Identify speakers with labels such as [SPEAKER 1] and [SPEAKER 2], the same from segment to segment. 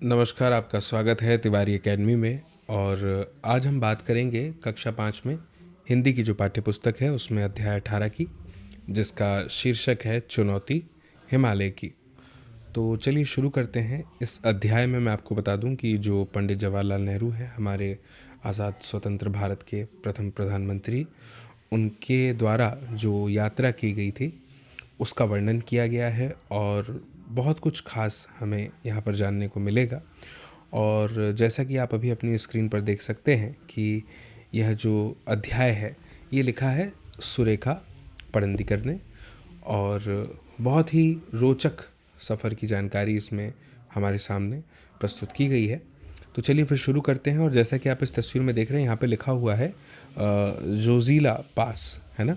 [SPEAKER 1] नमस्कार, आपका स्वागत है तिवारी एकेडमी में। और आज हम बात करेंगे कक्षा 5 में हिंदी की जो पाठ्यपुस्तक है उसमें अध्याय 18 की, जिसका शीर्षक है चुनौती हिमालय की। तो चलिए शुरू करते हैं। इस अध्याय में मैं आपको बता दूं कि जो पंडित जवाहरलाल नेहरू हैं, हमारे आज़ाद स्वतंत्र भारत के प्रथम प्रधानमंत्री, उनके द्वारा जो यात्रा की गई थी उसका वर्णन किया गया है और बहुत कुछ खास हमें यहाँ पर जानने को मिलेगा। और जैसा कि आप अभी अपनी स्क्रीन पर देख सकते हैं कि यह जो अध्याय है ये लिखा है सुरेखा पड़ंदीकर ने, और बहुत ही रोचक सफ़र की जानकारी इसमें हमारे सामने प्रस्तुत की गई है। तो चलिए फिर शुरू करते हैं। और जैसा कि आप इस तस्वीर में देख रहे हैं, यहाँ पे लिखा हुआ है जोजिला पास, है ना।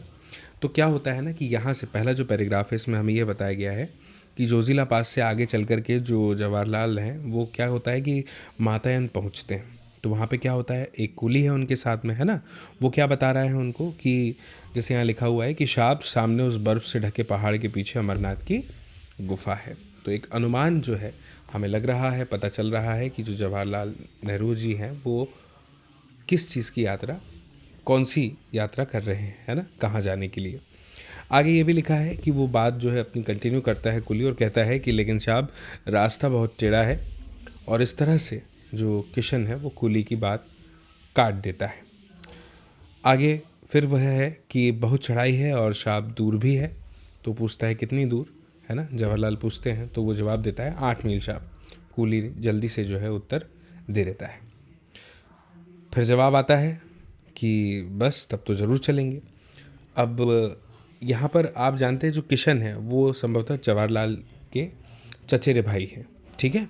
[SPEAKER 1] तो क्या होता है ना कि यहाँ से पहला जो पैराग्राफ है इसमें हमें ये बताया गया है कि जोजिला पास से आगे चल कर के जो जवाहरलाल हैं वो क्या होता है कि मातायन पहुँचते हैं। तो वहाँ पे क्या होता है, एक कुली है उनके साथ में, है ना। वो क्या बता रहा है उनको कि जैसे यहाँ लिखा हुआ है कि सामने उस बर्फ़ से ढके पहाड़ के पीछे अमरनाथ की गुफा है। तो एक अनुमान जो है हमें लग रहा है, पता चल रहा है कि जो जवाहरलाल नेहरू जी हैं वो किस चीज़ की यात्रा, कौन सी यात्रा कर रहे हैं, है ना, कहाँ जाने के लिए। आगे ये भी लिखा है कि वो बात जो है अपनी कंटिन्यू करता है कुली और कहता है कि लेकिन साहब रास्ता बहुत टेढ़ा है। और इस तरह से जो किशन है वो कुली की बात काट देता है। आगे फिर वह है कि बहुत चढ़ाई है और साहब दूर भी है। तो पूछता है कितनी दूर, है ना, जवाहरलाल पूछते हैं। तो वो जवाब देता है 8 मील साहब। कुली जल्दी से जो है उत्तर दे देता है। फिर जवाब आता है कि बस तब तो ज़रूर चलेंगे। अब यहाँ पर आप जानते हैं जो किशन है वो संभवतः जवाहरलाल के चचेरे भाई हैं, ठीक है।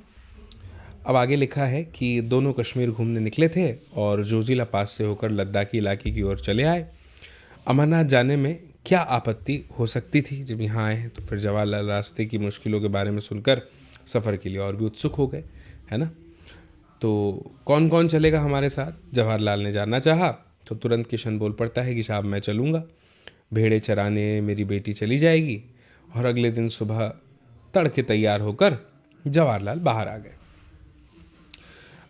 [SPEAKER 1] अब आगे लिखा है कि दोनों कश्मीर घूमने निकले थे और जोजिला पास से होकर लद्दाखी इलाके की ओर चले आए। अमरनाथ जाने में क्या आपत्ति हो सकती थी जब यहाँ आए हैं। तो फिर जवाहरलाल रास्ते की मुश्किलों के बारे में सुनकर सफ़र के लिए और भी उत्सुक हो गए, है ना। तो कौन कौन चलेगा हमारे साथ, जवाहरलाल ने जानना चाहा। तो तुरंत किशन बोल पड़ता है कि साहब मैं चलूँगा, भेड़े चराने मेरी बेटी चली जाएगी। और अगले दिन सुबह तड़के तैयार होकर जवाहरलाल बाहर आ गए।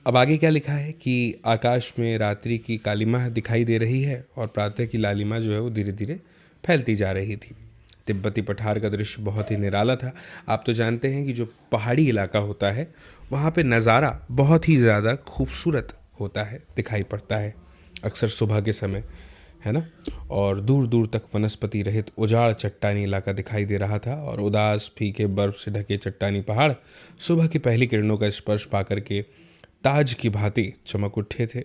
[SPEAKER 1] अब आगे क्या लिखा है कि आकाश में रात्रि की कालिमा दिखाई दे रही है और प्रातः की लालिमा जो है वो धीरे धीरे फैलती जा रही थी। तिब्बती पठार का दृश्य बहुत ही निराला था। आप तो जानते हैं कि जो पहाड़ी इलाका होता है वहाँ पे नज़ारा बहुत ही ज़्यादा खूबसूरत होता है, दिखाई पड़ता है अक्सर सुबह के समय, है ना। और दूर दूर तक वनस्पति रहित उजाड़ चट्टानी इलाका दिखाई दे रहा था और उदास फीके बर्फ से ढके चट्टानी पहाड़ सुबह की पहली किरणों का स्पर्श पाकर के ताज की भांति चमक उठे थे।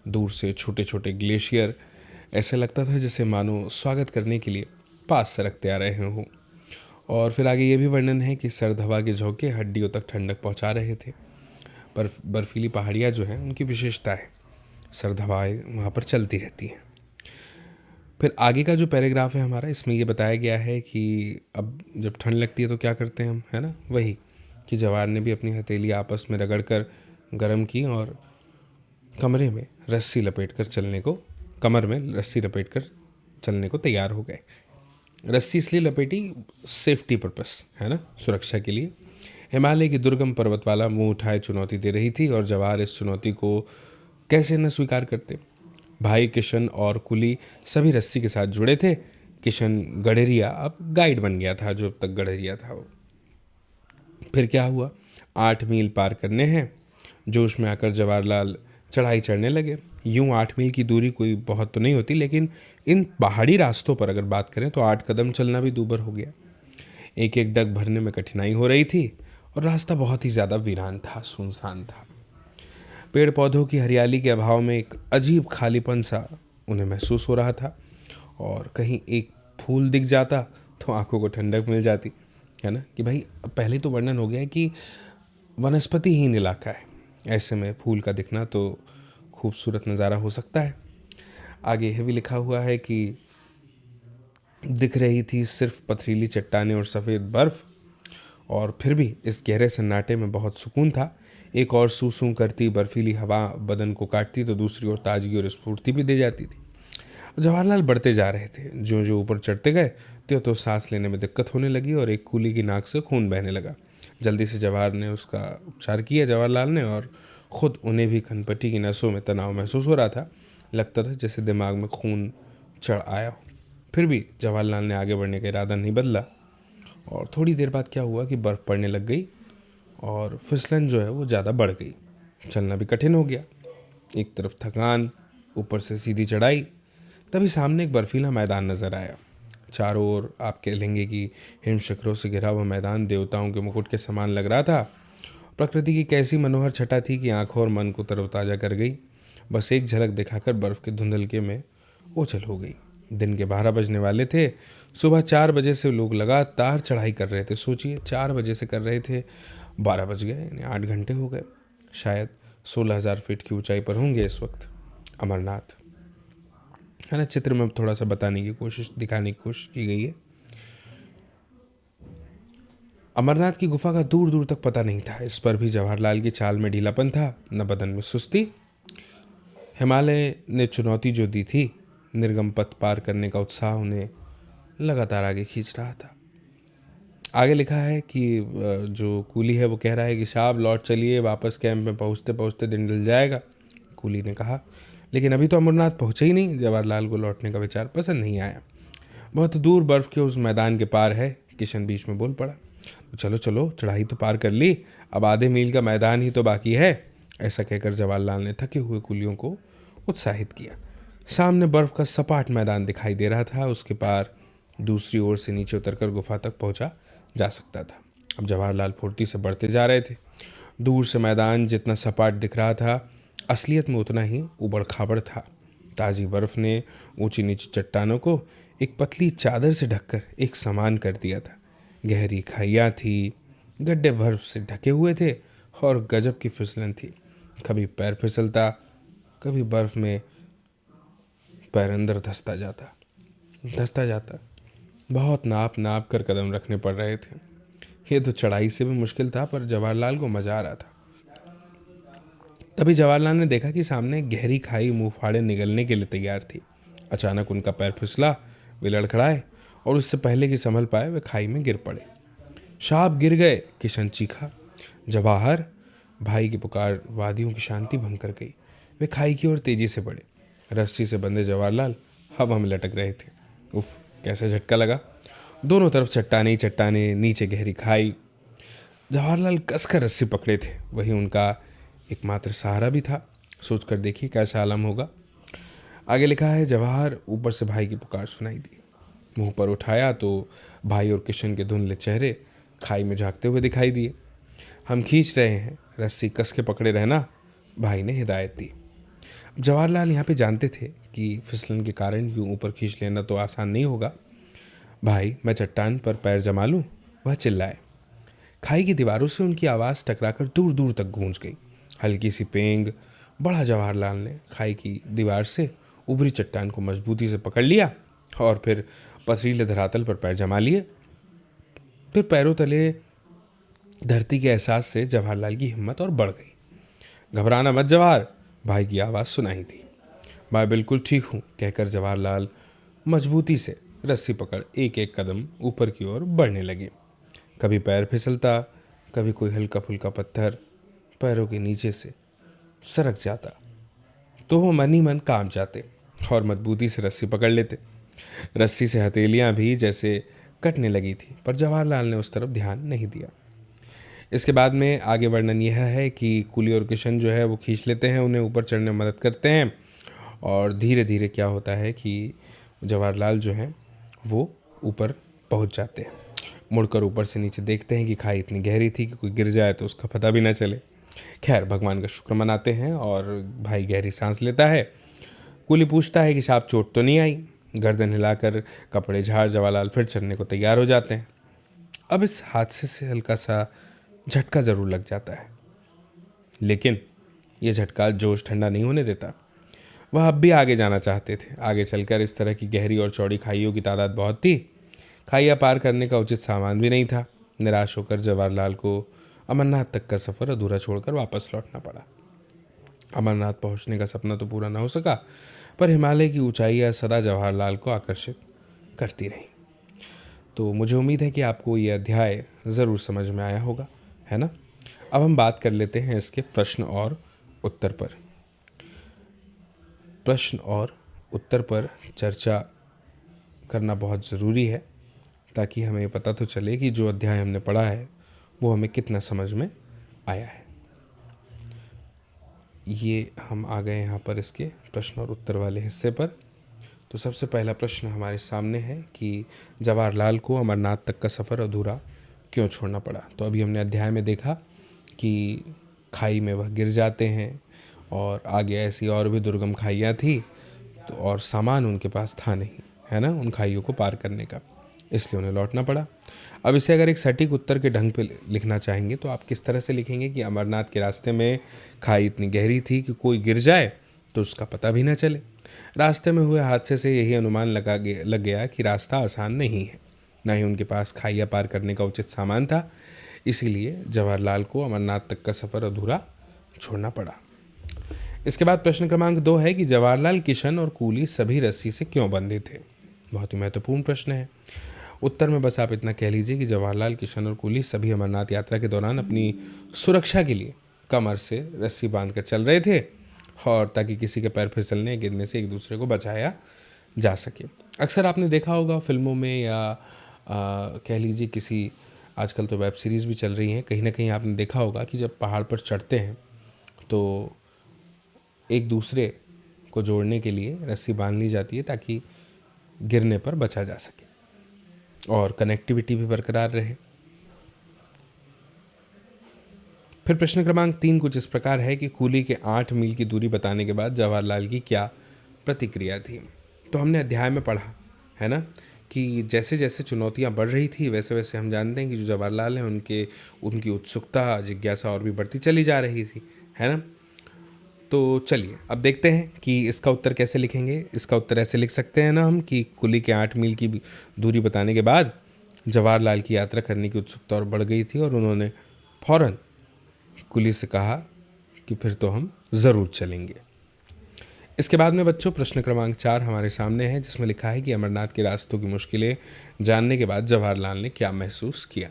[SPEAKER 1] दूर से छोटे छोटे ग्लेशियर, ऐसे लगता था जैसे मानो स्वागत करने के लिए पास सरकते आ रहे हों। और फिर आगे ये भी वर्णन है कि सर्द हवा के झोंके हड्डियों तक ठंडक पहुंचा रहे थे। बर्फीली पहाड़ियाँ जो हैं उनकी विशेषता है, सर्द हवाएँ वहाँ पर चलती रहती हैं। फिर आगे का जो पैराग्राफ है हमारा, इसमें ये बताया गया है कि अब जब ठंड लगती है तो क्या करते हैं हम, है ना। वही कि जवाहर ने भी अपनी हथेली आपस में रगड़ कर गर्म की और कमर में रस्सी लपेट कर चलने को तैयार हो गए। रस्सी इसलिए लपेटी, सेफ्टी पर्पस, है ना, सुरक्षा के लिए। हिमालय की दुर्गम पर्वतमाला मुंह उठाए चुनौती दे रही थी और जवाहर इस चुनौती को कैसे न स्वीकार करते। भाई किशन और कुली सभी रस्सी के साथ जुड़े थे। किशन गडरिया अब गाइड बन गया था, जो अब तक गडरिया था वो। फिर क्या हुआ, 8 मील पार करने हैं। जोश में आकर जवाहरलाल चढ़ाई चढ़ने लगे। यूं 8 मील की दूरी कोई बहुत तो नहीं होती, लेकिन इन पहाड़ी रास्तों पर अगर बात करें तो 8 कदम चलना भी दूभर हो गया। एक एक डग भरने में कठिनाई हो रही थी और रास्ता बहुत ही ज़्यादा वीरान था, सुनसान था। पेड़ पौधों की हरियाली के अभाव में एक अजीब खालीपन सा उन्हें महसूस हो रहा था। और कहीं एक फूल दिख जाता तो आंखों को ठंडक मिल जाती, है ना। कि भाई पहले तो वर्णन हो गया है कि वनस्पतिहीन इलाका है, ऐसे में फूल का दिखना तो खूबसूरत नज़ारा हो सकता है। आगे यह भी लिखा हुआ है कि दिख रही थी सिर्फ पथरीली चट्टानें और सफ़ेद बर्फ़। और फिर भी इस गहरे सन्नाटे में बहुत सुकून था। एक और सूं सूं करती बर्फीली हवा बदन को काटती तो दूसरी ओर ताजगी और स्फूर्ति भी दे जाती थी। जवाहरलाल बढ़ते जा रहे थे। जो जो ऊपर चढ़ते गए तो सांस लेने में दिक्कत होने लगी और एक कूली की नाक से खून बहने लगा। जल्दी से जवाहर ने उसका उपचार किया जवाहरलाल ने, और ख़ुद उन्हें भी कनपटी की नसों में तनाव महसूस हो रहा था। लगता था जैसे दिमाग में खून चढ़ आया हो। फिर भी जवाहरलाल ने आगे बढ़ने का इरादा नहीं बदला। और थोड़ी देर बाद क्या हुआ कि बर्फ़ पड़ने लग गई और फिसलन जो है वो ज़्यादा बढ़ गई। चलना भी कठिन हो गया। एक तरफ थकान, ऊपर से सीधी चढ़ाई। तभी सामने एक बर्फीला मैदान नज़र आया। चारों ओर आप कह लेंगे कि हिम शिखरों से घिरा हुआ मैदान देवताओं के मुकुट के समान लग रहा था। प्रकृति की कैसी मनोहर छटा थी कि आंखों और मन को तरोताज़ा कर गई। बस एक झलक दिखाकर बर्फ़ के धुंधलके में ओझल हो गई। दिन के 12 बजने वाले थे। सुबह 4 बजे से लोग लगातार चढ़ाई कर रहे थे। सोचिए, 4 बजे से कर रहे थे, 12 बज गए, यानी 8 घंटे हो गए। शायद 16,000 फीट की ऊंचाई पर होंगे इस वक्त अमरनाथ, है ना। चित्र में थोड़ा सा बताने की कोशिश, दिखाने की कोशिश की गई है। अमरनाथ की गुफा का दूर दूर तक पता नहीं था। इस पर भी जवाहरलाल की चाल में ढीलापन था, न बदन में सुस्ती। हिमालय ने चुनौती जो दी थी, निर्गम पथ पार करने का उत्साह उन्हें लगातार आगे खींच रहा था। आगे लिखा है कि जो कूली है वो कह रहा है कि साहब लौट चलिए, वापस कैंप में पहुंचते पहुंचते दिन ढल जाएगा। कूली ने कहा, लेकिन अभी तो अमरनाथ पहुंचे ही नहीं। जवाहरलाल को लौटने का विचार पसंद नहीं आया। बहुत दूर बर्फ़ के उस मैदान के पार है। किशन बीच में बोल पड़ा, तो चलो चलो, चढ़ाई तो पार कर ली, अब आधे मील का मैदान ही तो बाकी है। ऐसा कहकर जवाहरलाल ने थके हुए कूलियों को उत्साहित किया। सामने बर्फ़ का सपाट मैदान दिखाई दे रहा था। उसके पार दूसरी ओर से नीचे उतरकर गुफा तक पहुंचा जा सकता था। अब जवाहरलाल फुर्ती से बढ़ते जा रहे थे। दूर से मैदान जितना सपाट दिख रहा था, असलियत में उतना ही उबड़ खाबड़ था। ताज़ी बर्फ़ ने ऊंची नीची चट्टानों को एक पतली चादर से ढककर एक समान कर दिया था। गहरी खाइयाँ थी, गड्ढे बर्फ से ढके हुए थे और गजब की फिसलन थी। कभी पैर फिसलता, कभी बर्फ़ में पैर अंदर धंसता जाता। बहुत नाप नाप कर कदम रखने पड़ रहे थे। ये तो चढ़ाई से भी मुश्किल था, पर जवाहरलाल को मजा आ रहा था। तभी जवाहरलाल ने देखा कि सामने गहरी खाई मुंह फाड़े निगलने के लिए तैयार थी। अचानक उनका पैर फिसला, वे लड़खड़ाए और उससे पहले कि संभल पाए वे खाई में गिर पड़े। साहब गिर गए, किशन चीखा। जवाहर, भाई की पुकार वादियों की शांति भंग कर गई। वे खाई की ओर तेजी से बढ़े। रस्सी से बंधे जवाहरलाल हवा में लटक रहे थे। उफ, कैसा झटका लगा। दोनों तरफ चट्टाने ही चट्टाने, नीचे गहरी खाई। जवाहरलाल कसकर रस्सी पकड़े थे, वही उनका एकमात्र सहारा भी था। सोचकर देखिए कैसा आलम होगा। आगे लिखा है, जवाहर ऊपर से भाई की पुकार सुनाई दी। मुंह पर उठाया तो भाई और किशन के धुंधले चेहरे खाई में झांकते हुए दिखाई दिए। हम खींच रहे हैं, रस्सी कस के पकड़े रहना, भाई ने हिदायत दी। अब जवाहरलाल यहाँ पे जानते थे कि फिसलन के कारण यूं ऊपर खींच लेना तो आसान नहीं होगा। भाई, मैं चट्टान पर पैर जमा लूं, वह चिल्लाए। खाई की दीवारों से उनकी आवाज़ टकराकर दूर दूर तक गूंज गई। हल्की सी पेंग। बड़ा जवाहरलाल ने खाई की दीवार से उभरी चट्टान को मजबूती से पकड़ लिया और फिर पथरीले धरातल पर पैर जमा लिए। फिर पैरों तले धरती के एहसास से जवाहरलाल की हिम्मत और बढ़ गई। घबराना मत जवाहर, भाई की आवाज़ सुनाई थी। मैं बिल्कुल ठीक हूँ, कहकर जवाहरलाल मजबूती से रस्सी पकड़ एक एक कदम ऊपर की ओर बढ़ने लगे। कभी पैर फिसलता, कभी कोई हल्का फुल्का पत्थर पैरों के नीचे से सरक जाता, तो वो मन ही मन काम जाते और मजबूती से रस्सी पकड़ लेते। रस्सी से हथेलियां भी जैसे कटने लगी थी, पर जवाहरलाल ने उस तरफ ध्यान नहीं दिया। इसके बाद में आगे वर्णन यह है कि कूली और किशन जो है वो खींच लेते हैं, उन्हें ऊपर चढ़ने में मदद करते हैं। और धीरे धीरे क्या होता है कि जवाहरलाल जो हैं वो ऊपर पहुंच जाते हैं। मुड़कर ऊपर से नीचे देखते हैं कि खाई इतनी गहरी थी कि कोई गिर जाए तो उसका पता भी ना चले। खैर, भगवान का शुक्र मनाते हैं और भाई गहरी सांस लेता है। कूली पूछता है कि साहब चोट तो नहीं आई। गर्दन हिलाकर कपड़े झाड़ जवाहरलाल फिर चढ़ने को तैयार हो जाते हैं। अब इस हादसे से हल्का सा झटका ज़रूर लग जाता है, लेकिन यह झटका जोश ठंडा नहीं होने देता। वह अब भी आगे जाना चाहते थे। आगे चलकर इस तरह की गहरी और चौड़ी खाइयों की तादाद बहुत थी। खाइयाँ पार करने का उचित सामान भी नहीं था। निराश होकर जवाहरलाल को अमरनाथ तक का सफ़र अधूरा छोड़कर वापस लौटना पड़ा। अमरनाथ पहुंचने का सपना तो पूरा ना हो सका, पर हिमालय की ऊंचाइयां सदा जवाहरलाल को आकर्षित करती रहीं। तो मुझे उम्मीद है कि आपको ये अध्याय ज़रूर समझ में आया होगा, है ना। अब हम बात कर लेते हैं इसके प्रश्न और उत्तर पर। प्रश्न और उत्तर पर चर्चा करना बहुत ज़रूरी है, ताकि हमें पता तो चले कि जो अध्याय हमने पढ़ा है वो हमें कितना समझ में आया है। ये हम आ गए यहाँ पर इसके प्रश्न और उत्तर वाले हिस्से पर। तो सबसे पहला प्रश्न हमारे सामने है कि जवाहरलाल को अमरनाथ तक का सफ़र अधूरा क्यों छोड़ना पड़ा। तो अभी हमने अध्याय में देखा कि खाई में वह गिर जाते हैं और आगे ऐसी और भी दुर्गम खाइयाँ थी, तो और सामान उनके पास था नहीं, है ना, उन खाइयों को पार करने का, इसलिए उन्हें लौटना पड़ा। अब इसे अगर एक सटीक उत्तर के ढंग पे लिखना चाहेंगे तो आप किस तरह से लिखेंगे कि अमरनाथ के रास्ते में खाई इतनी गहरी थी कि कोई गिर जाए तो उसका पता भी न चले। रास्ते में हुए हादसे से यही अनुमान लग गया कि रास्ता आसान नहीं है, ना ही उनके पास खाइयाँ पार करने का उचित सामान था। इसीलिए जवाहरलाल को अमरनाथ तक का सफ़र अधूरा छोड़ना पड़ा। इसके बाद प्रश्न क्रमांक 2 है कि जवाहरलाल, किशन और कूली सभी रस्सी से क्यों बंधे थे। बहुत ही महत्वपूर्ण प्रश्न है। उत्तर में बस आप इतना कह लीजिए कि जवाहरलाल, किशन और कूली सभी अमरनाथ यात्रा के दौरान अपनी सुरक्षा के लिए कमर से रस्सी बांधकर चल रहे थे, और ताकि किसी के पैर फिसलने गिरने से एक दूसरे को बचाया जा सके। अक्सर आपने देखा होगा फिल्मों में या कह लीजिए किसी, आजकल तो वेब सीरीज़ भी चल रही हैं, कहीं ना कहीं आपने देखा होगा कि जब पहाड़ पर चढ़ते हैं तो एक दूसरे को जोड़ने के लिए रस्सी बांध ली जाती है ताकि गिरने पर बचा जा सके और कनेक्टिविटी भी बरकरार रहे। फिर प्रश्न क्रमांक 3 कुछ इस प्रकार है कि कूली के 8 मील की दूरी बताने के बाद जवाहरलाल की क्या प्रतिक्रिया थी। तो हमने अध्याय में पढ़ा, है ना, कि जैसे जैसे चुनौतियां बढ़ रही थी वैसे वैसे हम जानते हैं कि जो जवाहरलाल हैं उनकी उत्सुकता, जिज्ञासा और भी बढ़ती चली जा रही थी, है ना। तो चलिए अब देखते हैं कि इसका उत्तर कैसे लिखेंगे। इसका उत्तर ऐसे लिख सकते हैं ना हम कि कुली के 8 मील की दूरी बताने के बाद जवाहरलाल की यात्रा करने की उत्सुकता और बढ़ गई थी और उन्होंने फौरन कुली से कहा कि फिर तो हम ज़रूर चलेंगे। इसके बाद में बच्चों प्रश्न क्रमांक 4 हमारे सामने है, जिसमें लिखा है कि अमरनाथ के रास्तों की मुश्किलें जानने के बाद जवाहरलाल ने क्या महसूस किया।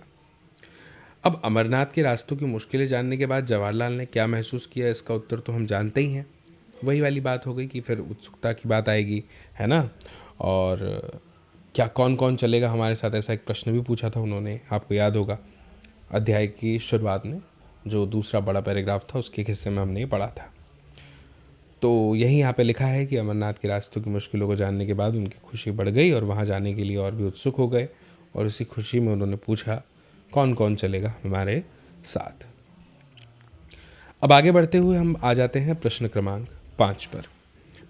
[SPEAKER 1] अब अमरनाथ के रास्तों की मुश्किलें जानने के बाद जवाहरलाल ने क्या महसूस किया, इसका उत्तर तो हम जानते ही हैं। वही वाली बात हो गई कि फिर उत्सुकता की बात आएगी, है ना। और क्या कौन कौन चलेगा हमारे साथ, ऐसा एक प्रश्न भी पूछा था उन्होंने, आपको याद होगा अध्याय की शुरुआत में जो दूसरा बड़ा पैराग्राफ था उसके हिस्से में हमने ये पढ़ा था। तो यही यहाँ पे लिखा है कि अमरनाथ के रास्तों की मुश्किलों को जानने के बाद उनकी खुशी बढ़ गई और वहाँ जाने के लिए और भी उत्सुक हो गए, और इसी खुशी में उन्होंने पूछा कौन कौन चलेगा हमारे साथ। अब आगे बढ़ते हुए हम आ जाते हैं प्रश्न क्रमांक 5 पर।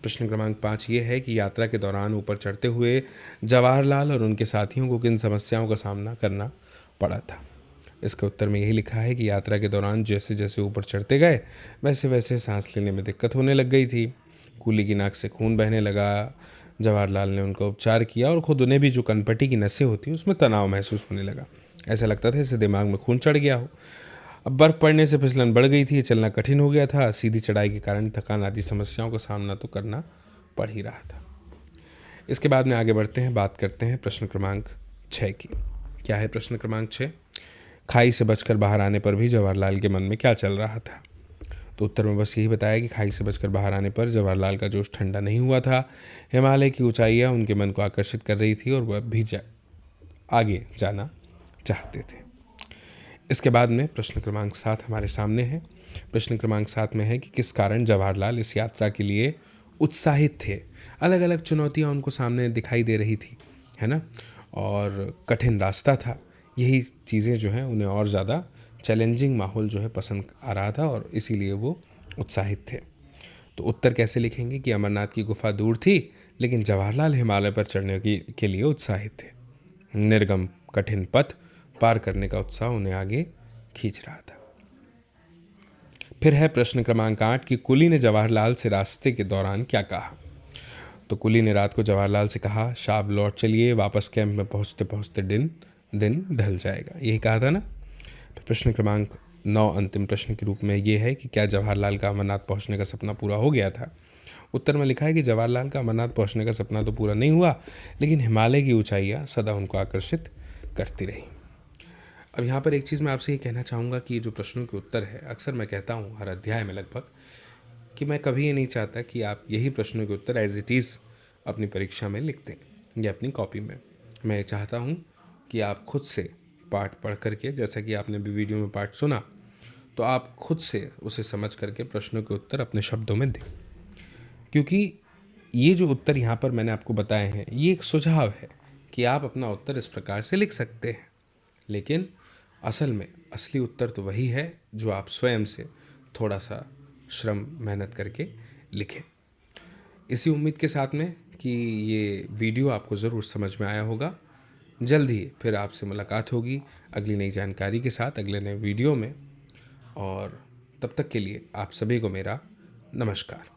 [SPEAKER 1] प्रश्न क्रमांक 5 ये है कि यात्रा के दौरान ऊपर चढ़ते हुए जवाहरलाल और उनके साथियों को किन समस्याओं का सामना करना पड़ा था। इसके उत्तर में यही लिखा है कि यात्रा के दौरान जैसे जैसे ऊपर चढ़ते गए वैसे वैसे सांस लेने में दिक्कत होने लग गई थी। कूली की नाक से खून बहने लगा। जवाहरलाल ने उनका उपचार किया और खुद उन्हें भी जो कनपटी की नसें होती हैं उसमें तनाव महसूस होने लगा। ऐसा लगता था जैसे दिमाग में खून चढ़ गया हो। अब बर्फ़ पड़ने से फिसलन बढ़ गई थी, चलना कठिन हो गया था। सीधी चढ़ाई के कारण थकान आदि समस्याओं का सामना तो करना पड़ ही रहा था। इसके बाद में आगे बढ़ते हैं, बात करते हैं प्रश्न क्रमांक 6 की। क्या है प्रश्न क्रमांक 6? खाई से बचकर बाहर आने पर भी जवाहरलाल के मन में क्या चल रहा था। तो उत्तर में बस यही बताया कि खाई से बचकर बाहर आने पर जवाहरलाल का जोश ठंडा नहीं हुआ था। हिमालय की ऊंचाइयां उनके मन को आकर्षित कर रही थी और वह भी आगे जाना चाहते थे। इसके बाद में प्रश्न क्रमांक 7 हमारे सामने है। प्रश्न क्रमांक 7 में है कि किस कारण जवाहरलाल इस यात्रा के लिए उत्साहित थे। अलग अलग चुनौतियां उनको सामने दिखाई दे रही थी, है ना, और कठिन रास्ता था। यही चीज़ें जो हैं उन्हें और ज़्यादा चैलेंजिंग माहौल जो है पसंद आ रहा था और इसीलिए वो उत्साहित थे। तो उत्तर कैसे लिखेंगे कि अमरनाथ की गुफा दूर थी लेकिन जवाहरलाल हिमालय पर चढ़ने के लिए उत्साहित थे। निर्गम कठिन पथ पार करने का उत्साह उन्हें आगे खींच रहा था। फिर है प्रश्न क्रमांक 8 कि कुली ने जवाहरलाल से रास्ते के दौरान क्या कहा। तो कुली ने रात को जवाहरलाल से कहा, शाब लौट चलिए, वापस कैंप में पहुंचते पहुंचते दिन ढल जाएगा। यही कहा था ना। तो प्रश्न क्रमांक 9 अंतिम प्रश्न के रूप में ये है कि क्या जवाहरलाल का अमरनाथ पहुंचने का सपना पूरा हो गया था। उत्तर में लिखा है कि जवाहरलाल का अमरनाथ पहुंचने का सपना तो पूरा नहीं हुआ, लेकिन हिमालय की ऊंचाइयां सदा उनको आकर्षित करती रहीं। अब यहाँ पर एक चीज़ मैं आपसे ये कहना चाहूँगा कि ये जो प्रश्नों के उत्तर है, अक्सर मैं कहता हूँ हर अध्याय में लगभग, कि मैं कभी ये नहीं चाहता कि आप यही प्रश्नों के उत्तर एज इट इज़ अपनी परीक्षा में लिख दें या अपनी कॉपी में। मैं चाहता हूँ कि आप खुद से पाठ पढ़ करके, जैसा कि आपने भी वीडियो में पाठ सुना, तो आप खुद से उसे समझ करके प्रश्नों के उत्तर अपने शब्दों में दें। क्योंकि ये जो उत्तर यहाँ पर मैंने आपको बताए हैं, ये एक सुझाव है कि आप अपना उत्तर इस प्रकार से लिख सकते हैं, लेकिन असल में असली उत्तर तो वही है जो आप स्वयं से थोड़ा सा श्रम मेहनत करके लिखें। इसी उम्मीद के साथ में कि ये वीडियो आपको ज़रूर समझ में आया होगा। जल्द ही फिर आपसे मुलाकात होगी अगली नई जानकारी के साथ, अगले नए वीडियो में। और तब तक के लिए आप सभी को मेरा नमस्कार।